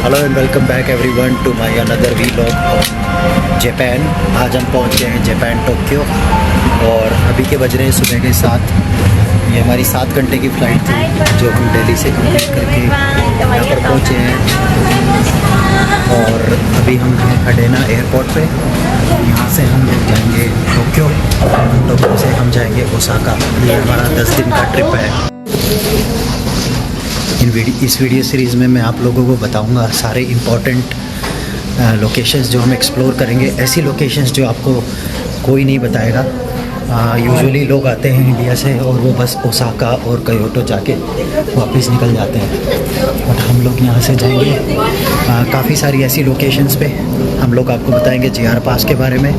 Hello and welcome back everyone to my another vlog of Japan. आज हम पहुंच गए हैं जापान टोक्यो और अभी के बज रहे हैं सुबह के 7। ये हमारी 7 घंटे की फ़्लाइट थी जो हम दिल्ली से कंप्लीट करके यहाँ पर पहुँचे हैं। और अभी हम हैं हडेना एयरपोर्ट पे। यहाँ से हम लोग जाएंगे टोक्यो, टोक्यो से हम जाएंगे ओसाका। ये हमारा 10 दिन का ट्रिप है। इस वीडियो सीरीज़ में मैं आप लोगों को बताऊंगा सारे इम्पॉर्टेंट लोकेशंस जो हम एक्सप्लोर करेंगे। ऐसी लोकेशंस जो आपको कोई नहीं बताएगा। यूजुअली लोग आते हैं इंडिया से और वो बस ओसाका और क्योटो जाके वापस निकल जाते हैं, बट हम लोग यहाँ से जाएंगे काफ़ी सारी ऐसी लोकेशंस पे। हम लोग आपको बताएंगे JR पास के बारे में,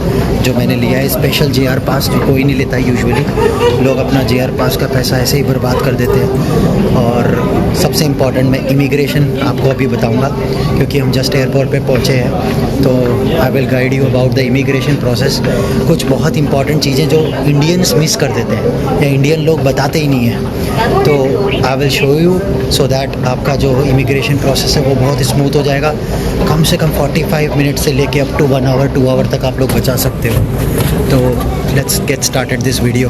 जो मैंने लिया है स्पेशल JR पास, जो कोई नहीं लेता यूजुअली। लोग अपना JR पास का पैसा ऐसे ही बर्बाद कर देते हैं। और सबसे इम्पॉर्टेंट मैं इमिग्रेशन आपको अभी बताऊंगा, क्योंकि हम जस्ट एयरपोर्ट पे पहुंचे हैं। तो I will guide you about the immigration process. कुछ बहुत इंपॉर्टेंट चीज़ें जो इंडियंस मिस कर देते हैं या इंडियन लोग बताते ही नहीं हैं, तो I will show you so that आपका जो इमिग्रेशन प्रोसेस है वो बहुत स्मूथ हो जाएगा। कम से कम 45 मिनट से लेके अप टू 1 आवर 2 आवर तक आप लोग बचा सकते हो। तो let's get started this video.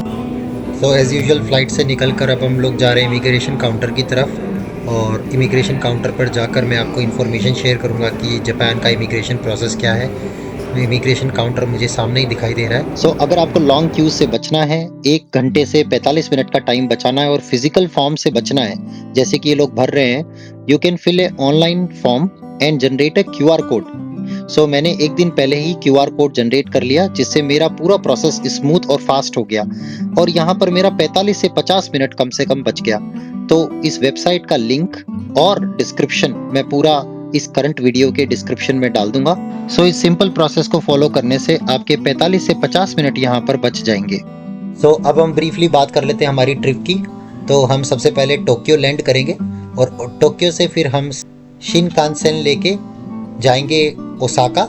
तो एज़ यूजुअल फ़्लाइट से निकल कर अब हम लोग जा रहे हैं इमिग्रेशन काउंटर की तरफ। और इमिग्रेशन काउंटर पर जाकर मैं आपको इन्फॉर्मेशन शेयर करूंगा कि जापान का इमिग्रेशन प्रोसेस क्या है। इमिग्रेशन काउंटर मुझे सामने ही दिखाई दे रहा है। सो अगर आपको लॉन्ग क्यू से बचना है, 1 घंटे से 45 मिनट का टाइम बचाना है और फिजिकल फॉर्म से बचना है, जैसे कि ये लोग भर रहे हैं, you can fill a online form and generate a QR code. So मैंने एक दिन पहले ही QR कोड जनरेट कर लिया, जिससे मेरा पूरा प्रोसेस स्मूथ और फास्ट हो गया। और यहाँ पर मेरा 45 से 50 मिनट कम से कम बच गया। तो इस वेबसाइट का लिंक और डिस्क्रिप्शन मैं पूरा इस करंट वीडियो के डिस्क्रिप्शन में डाल दूंगा। सो इस सिंपल प्रोसेस को फॉलो करने से आपके 45 से 50 मिनट यहाँ पर बच जाएंगे। सो अब हम ब्रीफली बात कर लेते हैं हमारी ट्रिप की। तो हम सबसे पहले टोक्यो लैंड करेंगे और टोक्यो से फिर हम शिनकानसेन लेके जाएंगे ओसाका।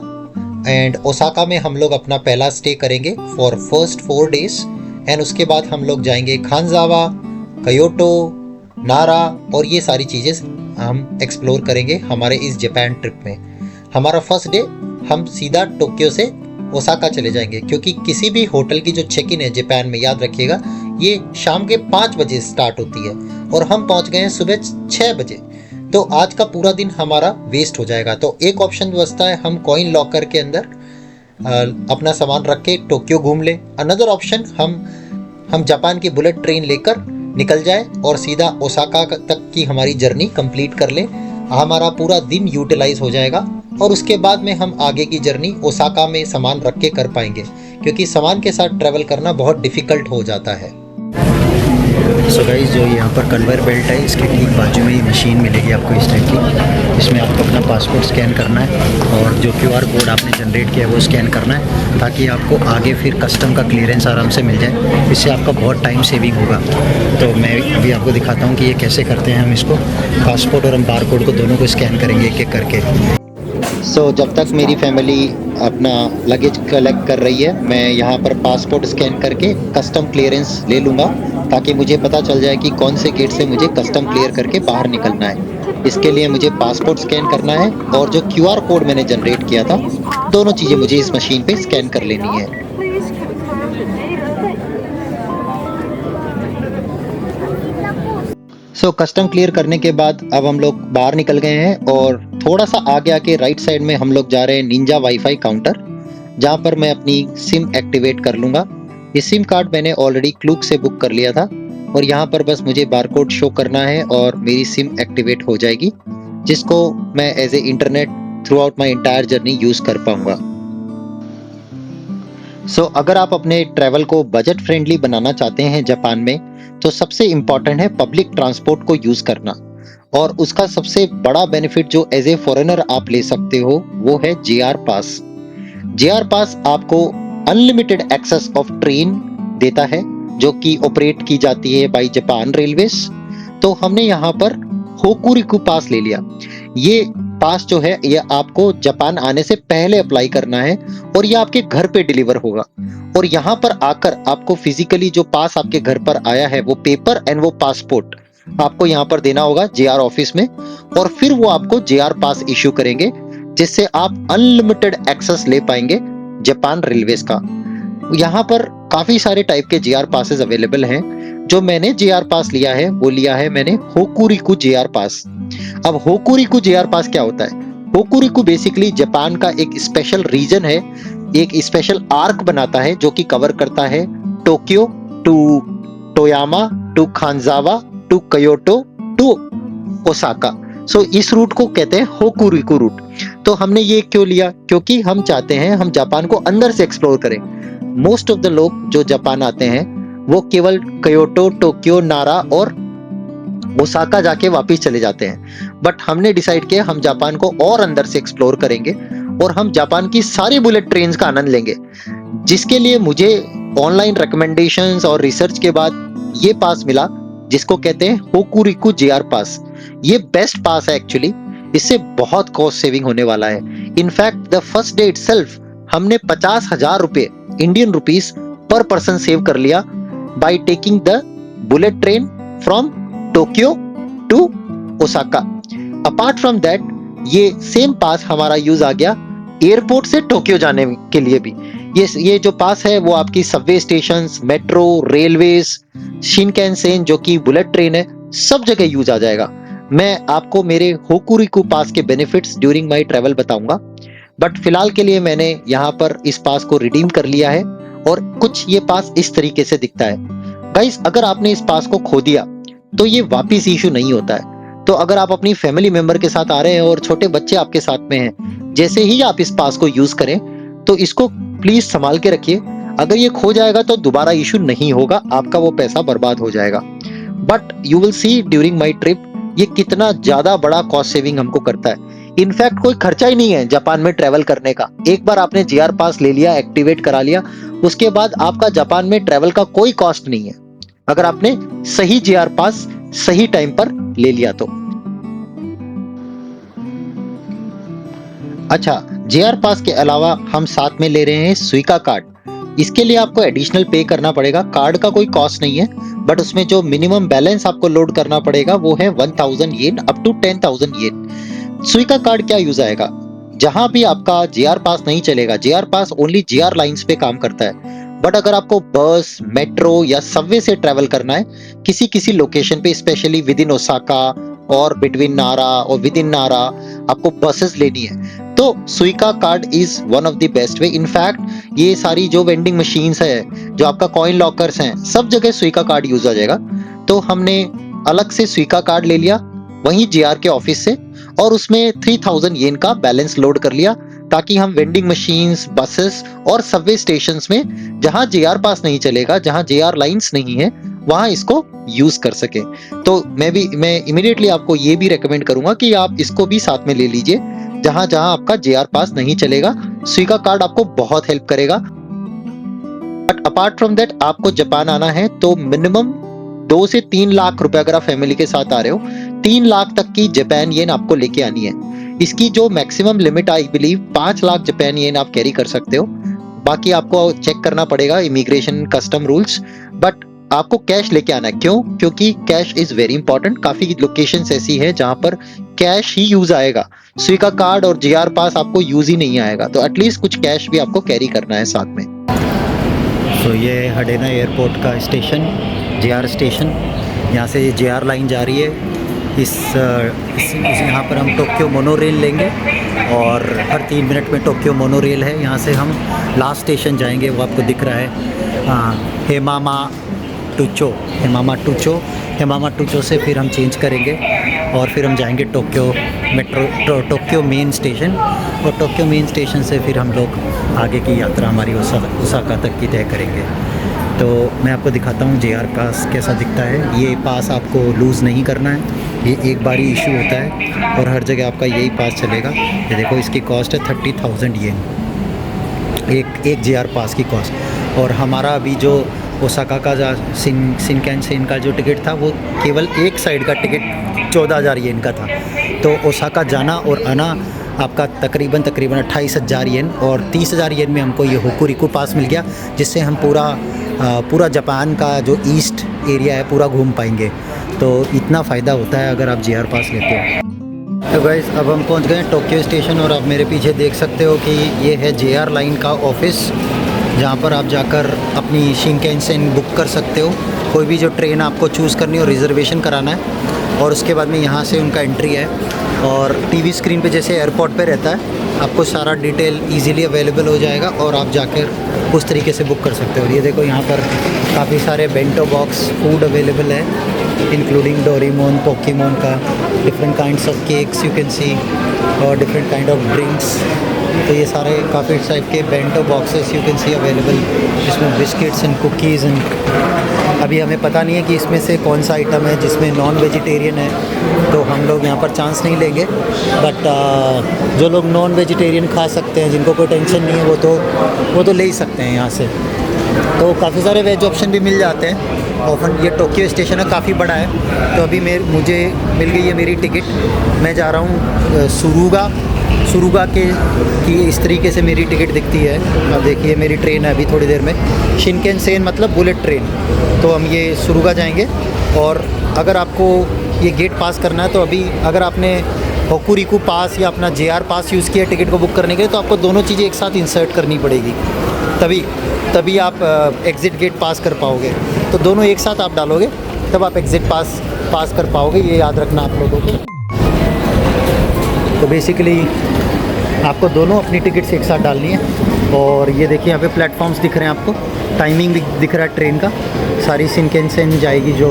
एंड ओसाका में हम लोग अपना पहला स्टे करेंगे फॉर फर्स्ट 4 डेज। एंड उसके बाद हम लोग जाएंगे खानजावा, क्योटो, नारा और ये सारी चीज़ें हम एक्सप्लोर करेंगे हमारे इस जापान ट्रिप में। हमारा फर्स्ट डे हम सीधा टोक्यो से ओसाका चले जाएंगे, क्योंकि किसी भी होटल की जो चेक इन है जापान में, याद रखिएगा, ये शाम के 5 बजे स्टार्ट होती है और हम पहुंच गए हैं सुबह 6 बजे। तो आज का पूरा दिन हमारा वेस्ट हो जाएगा। तो एक ऑप्शन बचता है, हम कॉइन लॉकर के अंदर अपना सामान रख के टोक्यो घूम ले। अनदर ऑप्शन, हम जापान की बुलेट ट्रेन लेकर निकल जाए और सीधा ओसाका तक की हमारी जर्नी कंप्लीट कर ले। हमारा पूरा दिन यूटिलाइज हो जाएगा और उसके बाद में हम आगे की जर्नी ओसाका में सामान रख के कर पाएंगे, क्योंकि सामान के साथ ट्रैवल करना बहुत डिफ़िकल्ट हो जाता है। सो गाइस, जो यहाँ पर कन्वेयर बेल्ट है, इसके ठीक बाजू में ही मशीन मिलेगी आपको इस टाइप की। इसमें आपको अपना पासपोर्ट स्कैन करना है और जो QR कोड आपने जनरेट किया है वो स्कैन करना है, ताकि आपको आगे फिर कस्टम का क्लियरेंस आराम से मिल जाए। इससे आपका बहुत टाइम सेविंग होगा। तो मैं अभी आपको दिखाता हूँ कि ये कैसे करते हैं। हम इसको पासपोर्ट और हम बार कोड को दोनों को स्कैन करेंगे एक एक करके। सो जब तक मेरी फैमिली अपना लगेज कलेक्ट कर रही है, मैं यहाँ पर पासपोर्ट स्कैन करके कस्टम क्लियरेंस ले लूँगा, ताकि मुझे पता चल जाए कि कौन से गेट से मुझे कस्टम क्लियर करके बाहर निकलना है। इसके लिए मुझे पासपोर्ट स्कैन करना है और जो QR कोड मैंने जनरेट किया था, दोनों चीज़ें मुझे इस मशीन पे स्कैन कर लेनी है। सो कस्टम क्लियर करने के बाद अब हम लोग बाहर निकल गए हैं और थोड़ा सा आगे आके राइट साइड में हम लोग जा रहे हैं निंजा वाईफाई काउंटर, जहाँ पर मैं अपनी सिम एक्टिवेट कर लूँगा। ये सिम कार्ड मैंने ऑलरेडी क्लूक से बुक कर लिया था और यहाँ पर बस मुझे बारकोड शो करना है और मेरी सिम एक्टिवेट हो जाएगी, जिसको मैं as a internet throughout my entire journey use कर पाऊँगा। सो अगर आप अपने ट्रैवल को बजट फ्रेंडली बनाना चाहते हैं जापान में, तो सबसे इम्पॉर्टेंट है पब्लिक ट्रांसपोर्ट को यूज़ करना। और उसका सबसे बड़ा बेनिफिट जो एज ए फॉरेनर आप ले सकते हो वो है JR पास। JR पास आपको अनलिमिटेड एक्सेस ऑफ ट्रेन देता है, जो कि ऑपरेट की जाती है बाय जापान रेलवेज। तो हमने यहाँ पर होकुरिकु पास ले लिया। ये पास जो है ये आपको जापान आने से पहले अप्लाई करना है और ये आपके घर पे डिलीवर होगा। और यहाँ पर आकर आपको फिजिकली जो पास आपके घर पर आया है वो पेपर एंड वो पासपोर्ट आपको यहाँ पर देना होगा JR ऑफिस में, और फिर वो आपको JR पास इश्यू करेंगे, जिससे आप अनलिमिटेड एक्सेस ले पाएंगे जापान रेलवेज का। यहाँ पर काफी सारे टाइप के JR पासेस अवेलेबल हैं। जो मैंने JR पास लिया है वो लिया है मैंने होकुरिकु JR पास। अब होकुरिकु JR पास क्या होता है? होकुरिकु बेसिकली जापान का एक स्पेशल रीजन है, एक स्पेशल आर्क बनाता है जो कि कवर करता है Tokyo to Toyama to Kanazawa to Kyoto to Osaka. So इस रूट को कहते हैं होकुरिकु रूट। तो हमने ये क्यों लिया? क्योंकि हम चाहते हैं हम जापान को अंदर से एक्सप्लोर करें। मोस्ट ऑफ द लोग जो जापान आते हैं वो केवल क्योटो, टोक्यो, नारा और ओसाका जाके वापस चले जाते हैं, बट हमने डिसाइड किया हम जापान को और अंदर से एक्सप्लोर करेंगे और हम जापान की सारी बुलेट ट्रेन्स का आनंद लेंगे, जिसके लिए मुझे ऑनलाइन रिकमेंडेशंस और रिसर्च के बाद ये पास मिला जिसको कहते हैं होकुरिकु JR पास। ये बेस्ट पास है एक्चुअली, इससे बहुत कॉस्ट सेविंग होने वाला है। In fact the first day itself हमने 50,000 रुपए Indian rupees per person save कर लिया by taking the bullet train from Tokyo to Osaka. Apart from that ये सेम पास हमारा यूज आ गया एयरपोर्ट से टोक्यो जाने के लिए भी। ये जो पास है वो आपकी सबवे स्टेशंस, मेट्रो, रेलवेज, शिनकैनसेन जो कि बुलेट ट्रेन है, सब जगह यूज आ जाएगा। मैं आपको मेरे होकुरिकु पास के बेनिफिट्स ड्यूरिंग माय ट्रैवल बताऊंगा, बट फिलहाल के लिए मैंने यहाँ पर इस पास को रिडीम कर लिया है और कुछ ये पास इस तरीके से दिखता है। गाइस, अगर आपने इस पास को खो दिया तो ये वापिस इशू नहीं होता है। तो अगर आप अपनी फैमिली मेंबर के साथ आ रहे हैं और छोटे बच्चे आपके साथ में हैं, जैसे ही आप इस पास को यूज करें तो इसको प्लीज संभाल के रखिए। अगर ये खो जाएगा तो दोबारा इशू नहीं होगा, आपका वो पैसा बर्बाद हो जाएगा। But you will see during my trip ये कितना ज्यादा बड़ा कॉस्ट सेविंग हमको करता है। इनफैक्ट कोई खर्चा ही नहीं है जापान में ट्रेवल करने का। एक बार आपने JR पास ले लिया, एक्टिवेट करा लिया, उसके बाद आपका जापान में ट्रेवल का कोई कॉस्ट नहीं है, अगर आपने सही JR पास सही टाइम पर ले लिया तो। अच्छा, JR पास के अलावा हम साथ में ले रहे हैं सुइका कार्ड। इसके लिए आपको एडिशनल पे करना पड़ेगा। कार्ड का कोई कॉस्ट नहीं है, बट उसमें जो मिनिमम बैलेंस आपको लोड करना पड़ेगा वो है 1000 yen up to 10,000 yen. Suica card क्या यूज आएगा? जहां भी आपका JR पास नहीं चलेगा, JR pass only JR lines पे काम करता है, बट अगर आपको बस, मेट्रो या सबवे से ट्रेवल करना है किसी किसी लोकेशन पे, स्पेशली विद इन ओसाका और बिटवीन नारा और विद इन नारा आपको बसेस लेनी है, तो सुइका card is one of the best way. In fact ये सारी जो वेंडिंग मशीन्स है, जो आपका कॉइन लॉकर्स हैं, सब जगह सुइका कार्ड यूज आ जाएगा। तो हमने अलग से सुइका कार्ड ले लिया वहीं JR के ऑफिस से, और उसमें 3000 येन का बैलेंस लोड कर लिया, ताकि हम वेंडिंग मशीन्स, बसेस और सबवे स्टेशंस में जहां JR पास नहीं चलेगा, जहां JR लाइंस नहीं है, वहां इसको यूज कर सके। तो मैं इमीडिएटली आपको ये भी रेकमेंड करूंगा कि आप इसको भी साथ में ले लीजिए, जहां जहां आपका JR पास नहीं चलेगा। सुइका कार्ड आपको बहुत हेल्प करेगा। बट अपार्ट फ्रॉम दैट, आपको जापान आना है तो मिनिमम 2 से 3 लाख रुपए, अगर आप फैमिली के साथ आ रहे हो, 3 लाख तक की जापान येन आपको लेके आनी है। इसकी जो maximum limit I believe 5 lakh Japan yen आप कैरी कर सकते हो। बाकी आपको चेक करना पड़ेगा इमिग्रेशन, कस्टम रूल्स, बट आपको कैश लेके आना है। क्यों? क्योंकि कैश इज वेरी इंपॉर्टेंट। काफी लोकेशंस ऐसी है जहां पर कैश ही यूज आएगा, सुइका कार्ड और JR पास आपको यूज ही नहीं आएगा, तो एटलीस्ट कुछ कैश भी आपको कैरी करना है साथ में। तो ये हडेना एयरपोर्ट का स्टेशन, JR स्टेशन, यहाँ से JR लाइन जा रही है। इस यहाँ पर हम टोक्यो मोनोरेल लेंगे और हर 3 मिनट में टोक्यो मोनोरेल है। यहाँ से हम लास्ट स्टेशन जाएंगे, वो आपको दिख रहा है, हेमामा टूचो से फिर हम चेंज करेंगे और फिर हम जाएंगे Tokyo metro, Tokyo main station, और टोक्यो मेन स्टेशन से फिर हम लोग आगे की यात्रा हमारी ओसाका तक की तय करेंगे। तो मैं आपको दिखाता हूँ JR पास कैसा दिखता है। ये पास आपको लूज़ नहीं करना है, ये एक बार ही इशू होता है और हर जगह आपका यही पास चलेगा। ये देखो, इसकी कॉस्ट है 30,000 येन, एक JR पास की कॉस्ट। और हमारा अभी जो ओसाका का शिनकैनसेन का जो टिकट था वो केवल एक साइड का टिकट 14,000 येन का था। तो ओसाका जाना और आना आपका तकरीबन 28,000 येन, और 30,000 येन में हमको ये होकुरिकु पास मिल गया, जिससे हम पूरा जापान का जो ईस्ट एरिया है पूरा घूम पाएंगे। तो इतना फ़ायदा होता है अगर आप JR पास लेते हो। तो गाइस अब हम पहुंच गए टोक्यो स्टेशन और आप मेरे पीछे देख सकते हो कि ये है JR लाइन का ऑफिस, जहां पर आप जाकर अपनी शिनकानसेन बुक कर सकते हो। कोई भी जो ट्रेन आपको चूज़ करनी हो, रिज़र्वेशन कराना है और उसके बाद में यहाँ से उनका एंट्री है। और टीवी स्क्रीन पे जैसे एयरपोर्ट पे रहता है, आपको सारा डिटेल इजीली अवेलेबल हो जाएगा और आप जाकर उस तरीके से बुक कर सकते हो। और ये देखो यहाँ पर काफ़ी सारे बेंटो बॉक्स फूड अवेलेबल है, इंक्लूडिंग डोरेमोन, पोकेमोन का, different kinds of cakes you can सी और डिफरेंट काइंड ऑफ ड्रिंक्स। तो ये सारे काफ़ी टाइप के bento boxes you can C available, जिसमें बिस्किट्स एंड कुकीज़ एंड अभी हमें पता नहीं है कि इसमें से कौन सा आइटम है जिसमें नॉन वेजिटेरियन है, तो हम लोग यहाँ पर चांस नहीं लेंगे। बट जो लोग नॉन वेजिटेरियन खा सकते हैं, जिनको कोई टेंशन नहीं है, वो तो ले ही सकते हैं यहाँ से। तो काफ़ी सारे वेज ऑप्शन भी मिल जाते हैं। ऑफन ये टोक्यो स्टेशन है, काफ़ी बड़ा है। तो अभी मुझे मिल गई है मेरी टिकट। मैं जा रहा हूँ सुरुगा की इस तरीके से मेरी टिकट दिखती है। अब देखिए मेरी ट्रेन है अभी थोड़ी देर में, शिनकानसेन मतलब बुलेट ट्रेन। तो हम ये सुरुगा जाएंगे। और अगर आपको ये गेट पास करना है तो अभी अगर आपने होकुरिकु पास या अपना JR पास यूज़ किया टिकट को बुक करने के लिए, तो आपको दोनों चीज़ें एक साथ इंसर्ट करनी पड़ेगी, तभी आप एग्ज़िट गेट पास कर पाओगे। तो दोनों एक साथ आप डालोगे तब आप एग्ज़िट पास कर पाओगे, ये याद रखना आप लोगों को। तो बेसिकली आपको दोनों अपनी टिकट्स एक साथ डालनी है। और ये देखिए यहाँ पे प्लेटफॉर्म्स दिख रहे हैं आपको, टाइमिंग भी दिख रहा है ट्रेन का। सारी शिनकानसेन जाएगी जो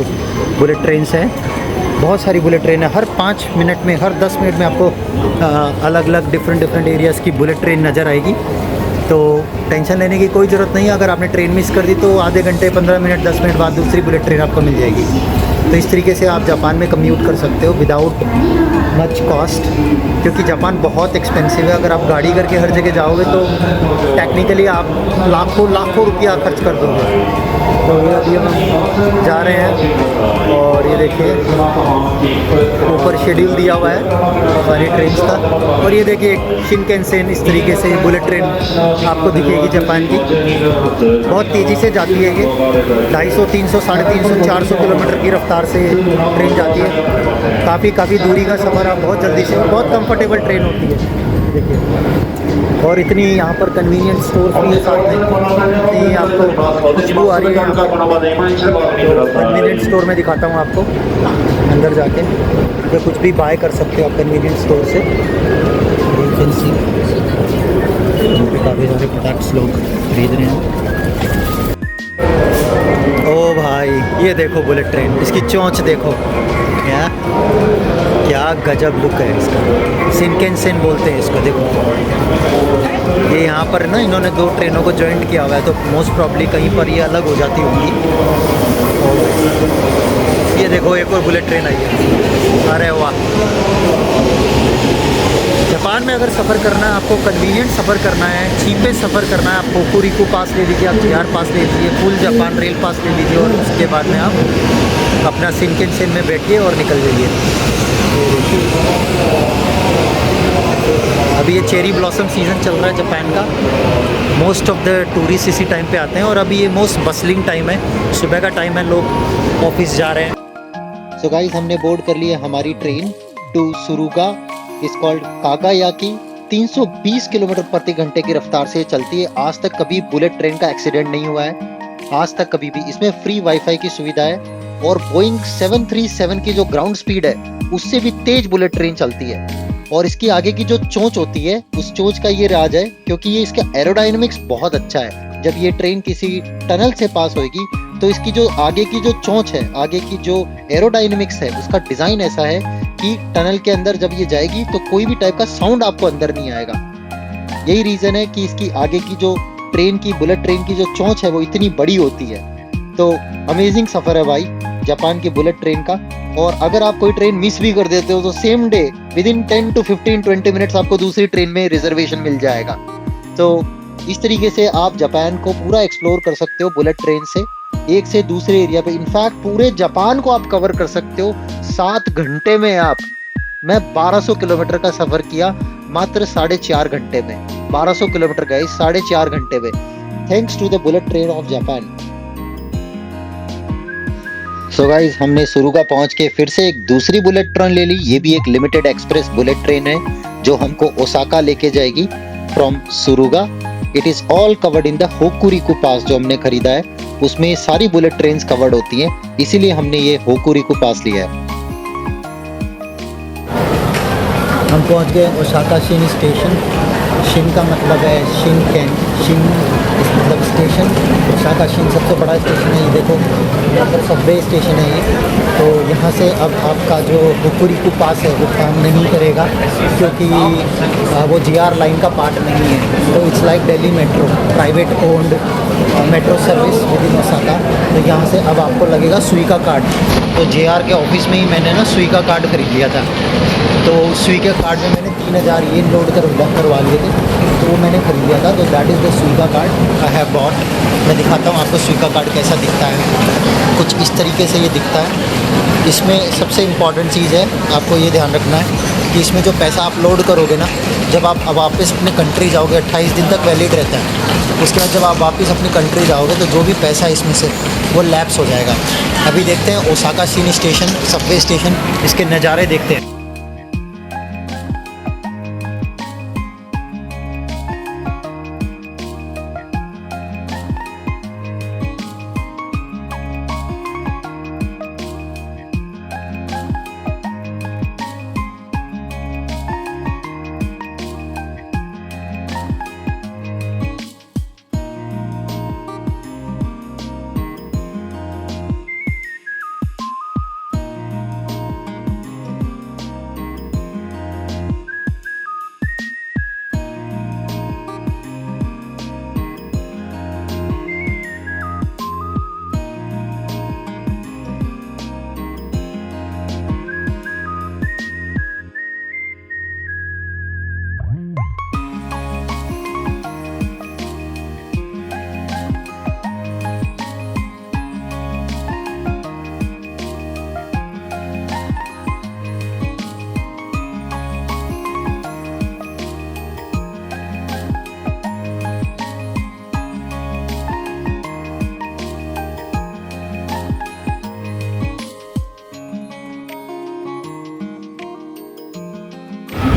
बुलेट ट्रेन से है। बहुत सारी बुलेट ट्रेन है, हर 5 मिनट में, हर 10 मिनट में आपको अलग अलग डिफरेंट एरियाज़ की बुलेट ट्रेन नज़र आएगी। तो टेंशन लेने की कोई ज़रूरत नहीं है। अगर आपने ट्रेन मिस कर दी तो आधे घंटे, 15 मिनट, 10 मिनट बाद दूसरी बुलेट ट्रेन आपको मिल जाएगी। तो इस तरीके से आप जापान में कम्यूट कर सकते हो विदाउट मच कॉस्ट, क्योंकि जापान बहुत एक्सपेंसिव है। अगर आप गाड़ी करके हर जगह जाओगे तो टेक्निकली आप लाखों रुपया खर्च कर दोगे। तो ये अभी हम जा रहे हैं और ये देखिए ऊपर शेड्यूल दिया हुआ है सारी ट्रेन का। और ये देखिए शिनकानसेन इस तरीके से बुलेट ट्रेन आपको दिखेगी जापान की। बहुत तेज़ी से जाती है ये, 250, 300, 350, 400 किलोमीटर की रफ्तार से ट्रेन जाती है। काफ़ी दूरी का सफ़र आप बहुत जल्दी से, और बहुत कंफर्टेबल ट्रेन होती है देखिए। और इतनी यहाँ पर कन्वीनियंट स्टोर भी है साथ में, ये आपको खुशबू आ रही है यहाँ पर। तो कन्वीनियंट स्टोर में दिखाता हूँ आपको, अंदर जाके तो कुछ भी बाय कर सकते हो आप कन्वीनियंट स्टोर से। काफ़ी सारे प्रोडक्ट्स लोग खरीद रहे हैं। ओ भाई ये देखो बुलेट ट्रेन, इसकी चोंच देखो, क्या गजब लुक है इसका। शिनकानसेन बोलते हैं इसको। देखो ये यहाँ पर ना इन्होंने 2 ट्रेनों को जॉइंट किया हुआ है, तो मोस्ट प्रॉब्ली कहीं पर ये अलग हो जाती होंगी। और ये देखो एक और बुलेट ट्रेन आई है। अरे वाह, जापान में अगर सफ़र करना है आपको, कन्वीनियंट सफ़र करना है, चीपेस्ट सफ़र करना है, आप होकुरिकु पास ले लीजिए, आप JR पास ले लीजिए, फुल जापान रेल पास ले लीजिए और उसके बाद में आप अपना शिनकानसेन में बैठिए और निकल जाइए। अभी ये चेरी ब्लॉसम सीज़न चल रहा है जापान का। मोस्ट ऑफ द टूरिस्ट इसी टाइम पे आते हैं और अभी ये मोस्ट बसलिंग टाइम है, सुबह का टाइम है, लोग ऑफिस जा रहे हैं। सो गाइस हमने बोर्ड कर लिया हमारी ट्रेन टू सुरुगा, इस कॉल्ड कागायाकी। 320 किलोमीटर प्रति घंटे की रफ्तार से चलती है। आज तक कभी बुलेट ट्रेन का एक्सीडेंट नहीं हुआ है, आज तक कभी भी। इसमें फ्री वाईफाई की सुविधा है और बोइंग 737 की जो ग्राउंड स्पीड है उससे भी तेज बुलेट ट्रेन चलती है। और इसकी आगे की जो चोंच होती है, उस चोंच का ये राज है क्योंकि ये इसका एरोडायनेमिक्स बहुत अच्छा है। जब ये ट्रेन किसी टनल से पास होगी तो इसकी जो आगे की जो चोंच है, आगे की जो एरोडायनेमिक्स है, उसका डिजाइन ऐसा है कि टनल के अंदर जब ये जाएगी तो कोई भी टाइप का साउंड आपको अंदर नहीं आएगा। यही रीजन है कि इसकी आगे की जो ट्रेन की, बुलेट ट्रेन की जो चोंच है वो इतनी बड़ी होती है। तो अमेजिंग सफर है भाई जापान की बुलेट ट्रेन का। और अगर आप कोई ट्रेन मिस भी कर देते हो तो same day within 10 to 15-20 minutes आपको दूसरी ट्रेन में रिजर्वेशन मिल जाएगा। तो इस तरीके से आप जापान को पूरा एक्सप्लोर कर सकते हो बुलेट ट्रेन से, एक से दूसरे एरिया पे। इनफैक्ट पूरे जापान को आप कवर कर सकते हो 7 घंटे में। मैं 1200 किलोमीटर का सफर किया मात्र 4.5 घंटे में। 1200 किलोमीटर गए 4.5 घंटे में, thanks to the bullet train of Japan. So guys, हमने सुरुगा पहुंच के फिर से एक दूसरी बुलेट ट्रेन ले ली। ये भी एक लिमिटेड एक्सप्रेस बुलेट ट्रेन है जो हमको ओसाका लेके जाएगी from Tsuruga. It is all covered in the Hokuriku pass. जो हमने खरीदा है उसमें सारी बुलेट ट्रेन्स कवर्ड होती हैं, इसीलिए हमने ये होकुरिकु पास लिया है। हम पहुंच गए ओसाका शिन स्टेशन। शिन का मतलब है शिनकेन, शिन मतलब स्टेशन। ओसाका शिन सबसे बड़ा स्टेशन है। ये देखो यहाँ पर सबवे स्टेशन है ये। तो यहाँ से अब आपका जो होकुरिकु पास है वो काम नहीं करेगा, क्योंकि वो जीआर लाइन का पार्ट नहीं है। तो it's like Delhi metro, private owned metro service with in Osaka. तो यहाँ से अब आपको लगेगा सुइका कार्ड। तो जेआर के ऑफिस में ही मैंने ना सुइका कार्ड खरीद लिया था। तो सुइका कार्ड में मैंने 3000 येन लोड करवा लिए थे, तो वो मैंने खरीद लिया था। तो that is the सुइका card I have bought. मैं दिखाता हूँ आपको सुइका कार्ड कैसा दिखता है। कुछ इस तरीके से ये दिखता है। इसमें सबसे इम्पॉर्टेंट चीज़ है, आपको ये ध्यान रखना है कि इसमें जो पैसा आप लोड करोगे ना, जब आप वापस अपने कंट्री जाओगे 28 दिन तक वैलिड रहता है। उसके बाद जब आप वापस अपनी कंट्री जाओगे तो जो भी पैसा इसमें से वो लैप्स हो जाएगा। अभी देखते हैं Osaka Shin station, Subway station, इसके नज़ारे देखते हैं।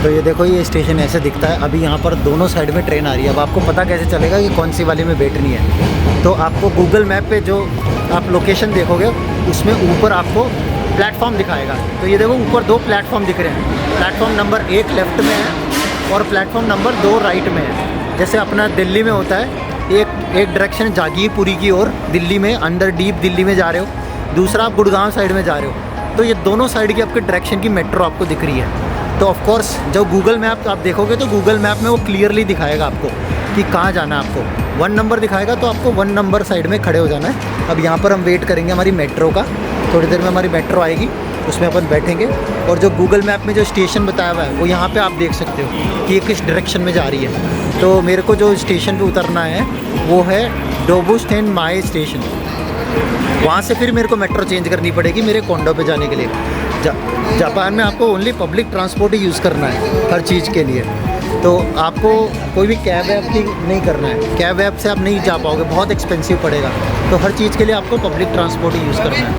तो ये देखो, ये स्टेशन ऐसे दिखता है। अभी यहाँ पर दोनों साइड में ट्रेन आ रही है। अब आपको पता कैसे चलेगा कि कौन सी वाली में बैठनी है? तो आपको गूगल मैप पे जो आप लोकेशन देखोगे उसमें ऊपर आपको प्लेटफॉर्म दिखाएगा। तो ये देखो, ऊपर 2 प्लेटफॉर्म दिख रहे हैं। प्लेटफॉर्म नंबर 1 लेफ्ट में है और प्लेटफॉर्म नंबर 2 राइट में है। जैसे अपना दिल्ली में होता है, एक डायरेक्शन जागीरपुरी की ओर दिल्ली में, अंदर डीप दिल्ली में जा रहे हो, दूसरा आप गुड़गांव साइड में जा रहे हो। तो ये दोनों साइड की आपके डायरेक्शन की मेट्रो आपको दिख रही है। तो ऑफ कोर्स जब गूगल मैप आप देखोगे तो गूगल मैप में वो क्लियरली दिखाएगा आपको कि कहाँ जाना है। आपको 1 नंबर दिखाएगा तो आपको 1 नंबर साइड में खड़े हो जाना है। अब यहाँ पर हम वेट करेंगे हमारी मेट्रो का। थोड़ी देर में हमारी मेट्रो आएगी, उसमें अपन बैठेंगे। और जो गूगल मैप में जो स्टेशन बताया हुआ है वो यहाँ पे आप देख सकते हो कि ये किस डायरेक्शन में जा रही है। तो मेरे को जो स्टेशन पे उतरना है वो है डोबुस्टेन माए स्टेशन। वहाँ से फिर मेरे को मेट्रो चेंज करनी पड़ेगी मेरे कोंडो पे जाने के लिए। जापान में आपको ओनली पब्लिक ट्रांसपोर्ट ही यूज़ करना है हर चीज़ के लिए। तो आपको कोई भी कैब वैब की नहीं करना है। कैब वैब से आप नहीं जा पाओगे, बहुत एक्सपेंसिव पड़ेगा। तो हर चीज़ के लिए आपको पब्लिक ट्रांसपोर्ट ही यूज़ करना है।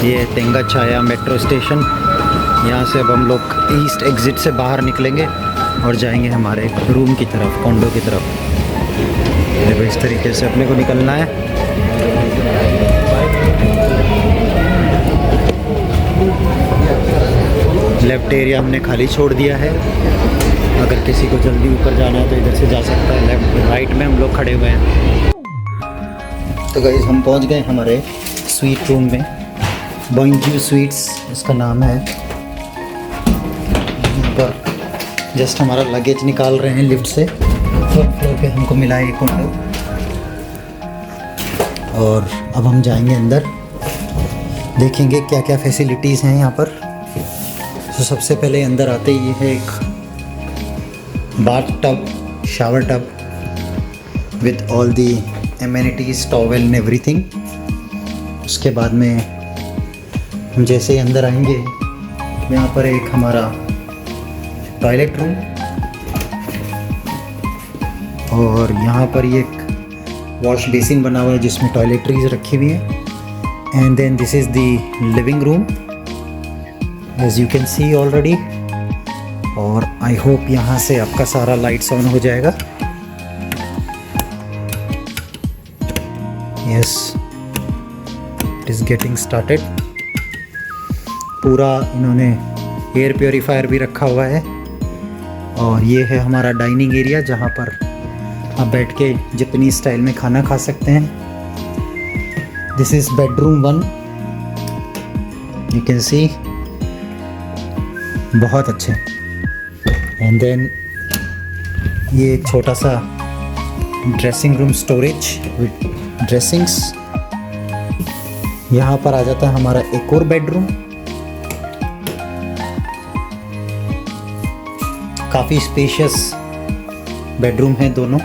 ये तेंगाचाया मेट्रो स्टेशन। यहाँ से अब हम लोग ईस्ट एग्ज़िट से बाहर निकलेंगे और जाएंगे हमारे रूम की तरफ, कोंडो की तरफ। देखो इस तरीके से अपने को निकलना है। लेफ़्ट एरिया हमने खाली छोड़ दिया है। अगर किसी को जल्दी ऊपर जाना है तो इधर से जा सकता है। लेफ्ट राइट में हम लोग खड़े हुए हैं। तो गाइस हम पहुंच गए हमारे स्वीट रूम में। बॉन्जू स्वीट्स इसका नाम है। पर जस्ट हमारा लगेज निकाल रहे हैं लिफ्ट से। फ्लोर पे हमको मिला है कोंडो। और अब हम जाएंगे अंदर, देखेंगे क्या क्या फैसिलिटीज़ हैं यहाँ पर। तो सबसे पहले अंदर आते ही है एक bath tub, shower tub with all the amenities, towel and everything. उसके बाद में हम जैसे ही अंदर आएंगे, यहाँ पर एक हमारा टॉयलेट रूम, और यहाँ पर ये एक वॉश बेसिन बना हुआ है जिसमें टॉयलेटरीज रखी हुई है। And then this is the living room as you can see already. और आई होप यहाँ से आपका सारा लाइट्स ऑन हो जाएगा। Yes, it is getting started. पूरा इन्होंने एयर प्योरीफायर भी रखा हुआ है। और ये है हमारा डाइनिंग एरिया जहाँ पर आप बैठ के जापानीज स्टाइल में खाना खा सकते हैं। This is bedroom 1, you can सी, बहुत अच्छे। एंड देन ये एक छोटा सा dressing room, storage with dressings. यहाँ पर आ जाता है हमारा एक और बेडरूम, काफ़ी स्पेशियस बेडरूम है दोनों।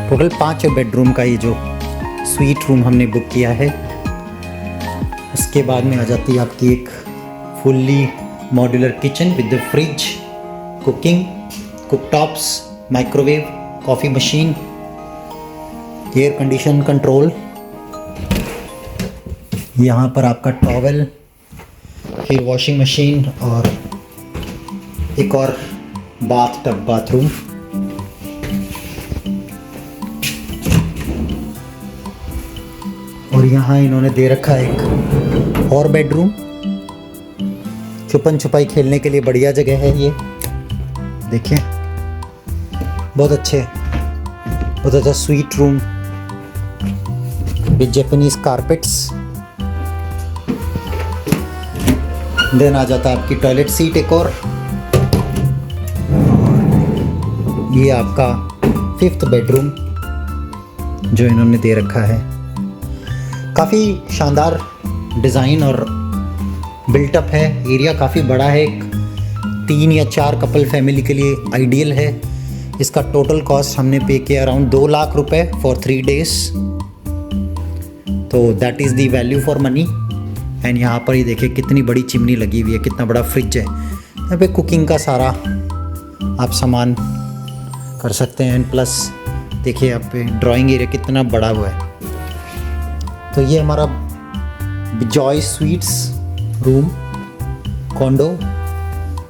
टोटल 5 बेडरूम का ये जो स्वीट रूम हमने बुक किया है। उसके बाद में आ जाती है आपकी एक fully modular kitchen with the fridge, cooking, cooktops, microwave, coffee machine, air condition control. यहाँ पर आपका टॉवेल, फिर वॉशिंग मशीन और एक और बाथ टब, बाथरूम। और यहाँ इन्होंने दे रखा है एक और बेडरूम, छुपन छुपाई खेलने के लिए बढ़िया जगह है ये। देखिए बहुत अच्छे, बहुत अच्छा sweet room with Japanese carpets. Then आ जाता है आपकी टॉयलेट सीट एक और ये आपका 5th बेडरूम जो इन्होंने दे रखा है। काफ़ी शानदार डिज़ाइन और बिल्टअप है। एरिया काफ़ी बड़ा है, एक 3 या 4 कपल फैमिली के लिए आइडियल है। इसका टोटल कॉस्ट हमने पे किया अराउंड 2 लाख रुपए फॉर 3 डेज। तो that is the value for money. And यहाँ पर ही देखिए कितनी बड़ी चिमनी लगी हुई है, कितना बड़ा फ्रिज है। यहाँ पे कुकिंग का सारा आप सामान कर सकते हैं। एंड प्लस देखिए यहाँ पे ड्राइंग एरिया कितना बड़ा हुआ है। तो ये हमारा जॉय स्वीट्स रूम कॉन्डो।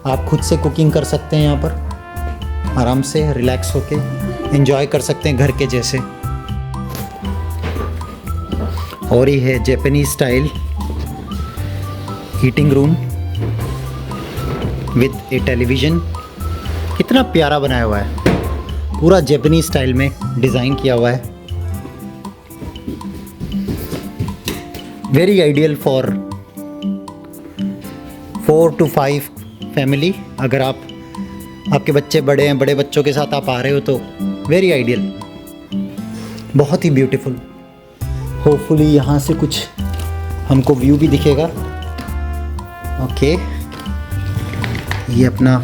आप खुद से कुकिंग कर सकते हैं, यहाँ पर आराम से रिलैक्स होके एंजॉय कर सकते हैं घर के जैसे। और ये है Japanese style heating room with A television. कितना प्यारा बनाया हुआ है, पूरा जापानीज स्टाइल में डिज़ाइन किया हुआ है। Very ideal for 4 to 5 family. अगर आपके बच्चे बड़े हैं, बड़े बच्चों के साथ आप आ रहे हो तो वेरी आइडियल, बहुत ही ब्यूटीफुल। होपफुली यहाँ से कुछ हमको व्यू भी दिखेगा। ओके, ये अपना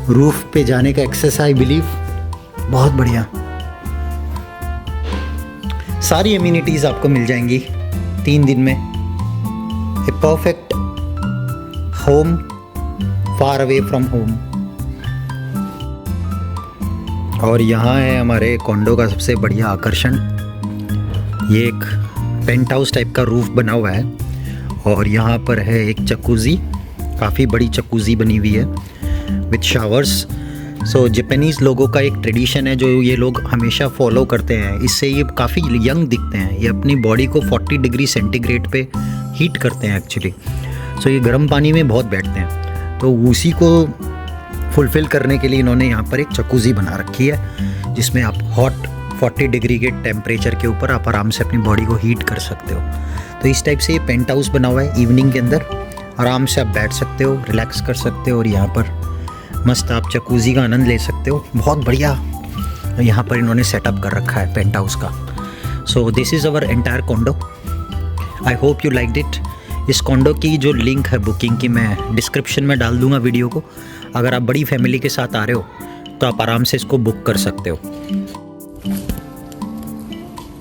रूफ पे जाने का एक्सेस आई बिलीव, बहुत बढ़िया। सारी एमिनिटीज़ आपको मिल जाएंगी 3 दिन में। A perfect home far away from home. और यहाँ है हमारे कॉन्डो का सबसे बढ़िया आकर्षण। ये एक पेंट हाउस टाइप का रूफ बना हुआ है और यहाँ पर है एक जकूज़ी, काफ़ी बड़ी जकूज़ी बनी हुई है विथ शावर्स। सो जापानीज़ लोगों का एक ट्रेडिशन है जो ये लोग हमेशा फॉलो करते हैं। इससे ये काफ़ी यंग दिखते हैं। ये अपनी बॉडी को 40 डिग्री सेंटीग्रेड पे हीट करते हैं एक्चुअली। सो ये गर्म पानी में बहुत बैठते हैं, तो उसी को फुलफ़िल करने के लिए इन्होंने यहाँ पर एक जकूज़ी बना रखी है जिसमें आप हॉट 40 डिग्री के टेम्परेचर के ऊपर आप आराम से अपनी बॉडी को हीट कर सकते हो। तो इस टाइप से ये पेंट हाउस बना हुआ है। इवनिंग के अंदर आराम से आप बैठ सकते हो, रिलैक्स कर सकते हो और यहाँ पर मस्त आप जकूज़ी का आनंद ले सकते हो। बहुत बढ़िया यहाँ पर इन्होंने सेटअप कर रखा है पेंट हाउस का। So this is our entire condor. I hope you liked it. इस कॉन्डो की जो लिंक है बुकिंग की मैं डिस्क्रिप्शन में डाल दूंगा वीडियो को। अगर आप बड़ी फैमिली के साथ आ रहे हो तो आप आराम से इसको बुक कर सकते हो।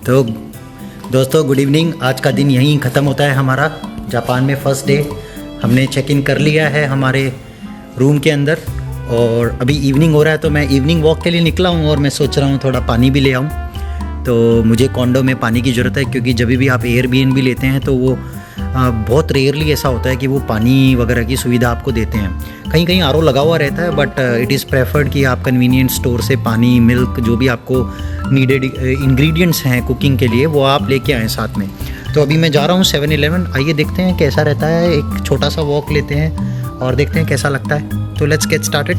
तो दोस्तों गुड इवनिंग। आज का दिन यहीं ख़त्म होता है हमारा जापान में फर्स्ट डे। हमने चेक इन कर लिया है हमारे रूम के अंदर और अभी इवनिंग हो रहा है, तो मैं इवनिंग वॉक के लिए निकला हूँ और मैं सोच रहा हूँ थोड़ा पानी भी ले आऊँ। तो मुझे कॉन्डो में पानी की ज़रूरत है, क्योंकि जब भी आप एयरबीएनबी लेते हैं तो वो बहुत रेयरली ऐसा होता है कि वो पानी वगैरह की सुविधा आपको देते हैं। कहीं कहीं आरओ लगा हुआ रहता है, बट इट इज़ प्रेफर्ड कि आप कन्वीनियंट स्टोर से पानी, मिल्क, जो भी आपको नीडेड इंग्रेडिएंट्स हैं कुकिंग के लिए, वो आप लेके आएँ साथ में। तो अभी मैं जा रहा हूँ 7-Eleven। आइए देखते हैं कैसा रहता है। एक छोटा सा वॉक लेते हैं और देखते हैं कैसा लगता है। तो लेट्स गेट स्टार्टेड।